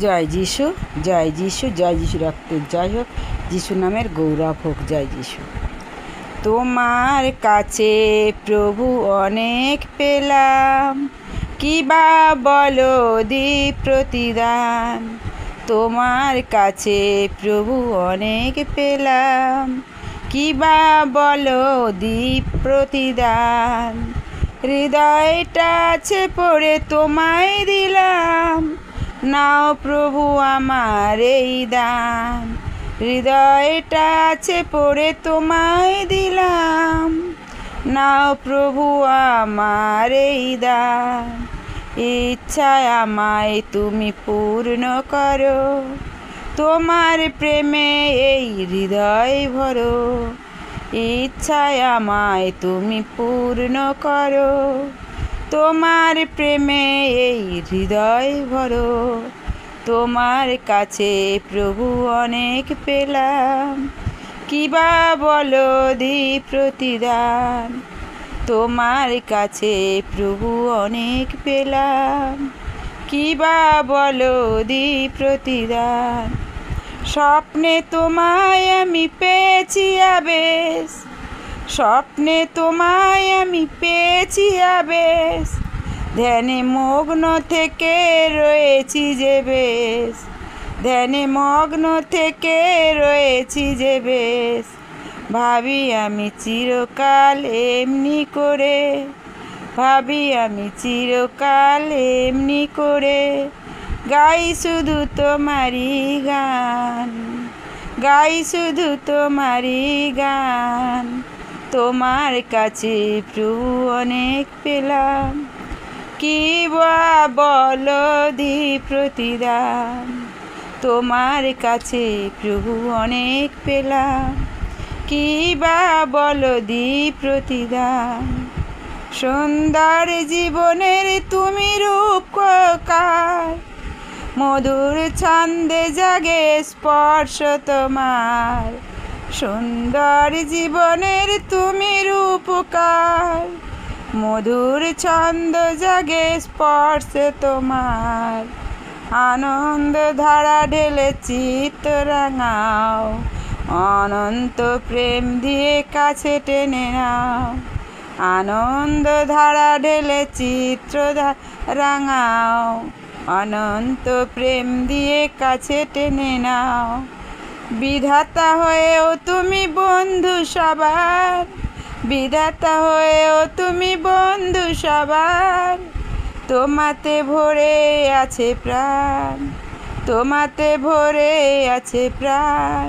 জয় যিশু, জয় যিশু, জয় যিশু রক্তের জয় হোক, যিশু নামের গৌরব হোক। জয় যিশু। তোমার কাছে প্রভু অনেক পেলাম, কি বা বলো দি প্রতিদান। তোমার কাছে প্রভু অনেক পেলাম, কি বা বলো দি প্রতিদান। হৃদয়টা আছে পড়ে তোমায় দিলাম, নাও প্রভু আমার এই দান। হৃদয়টা আছে পড়ে তোমায় দিলাম, নাও প্রভু আমার এই দান। ইচ্ছায় আমায় তুমি পূর্ণ করো, তোমার প্রেমে এই হৃদয় ভরো। ইচ্ছায় আমায় তুমি পূর্ণ করো, তোমার প্রেমে এই হৃদয় ভরো। তোমার কাছে প্রভু অনেক পেলাম, কি বা বলো দি প্রতিদান। তোমার কাছে প্রভু অনেক পেলাম, কি বা বলো দি প্রতিদান। স্বপ্নে তোমায় আমি পেয়েছি আবেশ, স্বপ্নে তোমায় আমি পেয়েছি আবেশ। ধ্যানে মগ্ন থেকে রয়েছি যে বেশ, ধ্যানে মগ্ন থেকে রয়েছি যে বেশ। ভাবি আমি চিরকাল এমনি করে, ভাবি আমি চিরকাল এমনি করে। গাই শুধু তোমারই গান, গাই শুধু তোমারই গান। তোমার কাছে প্রভু অনেক পেলাম, কি বা বলো দি প্রতিদান। তোমার কাছে প্রভু অনেক পেলাম, কি বা বলো দি প্রতিদান। সুন্দর জীবনের তুমি রূপকার, মধুর ছন্দে জাগে স্পর্শ তোমার। সুন্দর জীবনের তুমি রূপকার, মধুর ছন্দ জাগে স্পর্শ তোমার। আনন্দ ধারা ঢেলে চিত্ত রাঙাও, অনন্ত প্রেম দিয়ে কাছে টেনে নাও। আনন্দ ধারা ঢেলে চিত্র রাঙাও, অনন্ত প্রেম দিয়ে কাছে টেনে নাও। বিধাতা হয়েও তুমি বন্ধু সবার, বিধাতা হয়েও তুমি বন্ধু সবার। তোমাতে ভরে আছে প্রাণ, তোমাতে ভরে আছে প্রাণ।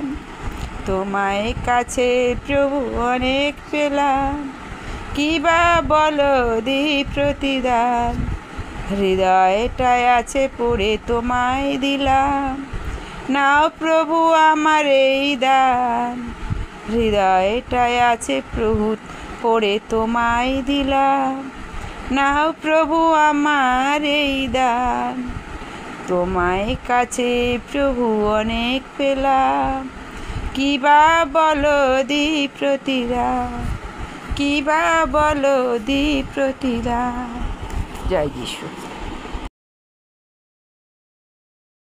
তোমায় কাছে প্রভু অনেক পেলাম, কি বা বলো দি প্রতিদান। হৃদয়টায় আছে পড়ে তোমায় দিলাম, নাও প্রভু আমার এই দান। হৃদয়টায় আছে প্রভু পড়ে তোমায় দিলাম, নাও প্রভু আমার এই দান। তোমায় কাছে প্রভু অনেক পেলাম, কি বা বলো দি প্রতিদান, কি বা বলো দি প্রতিদান। জয় যিশু।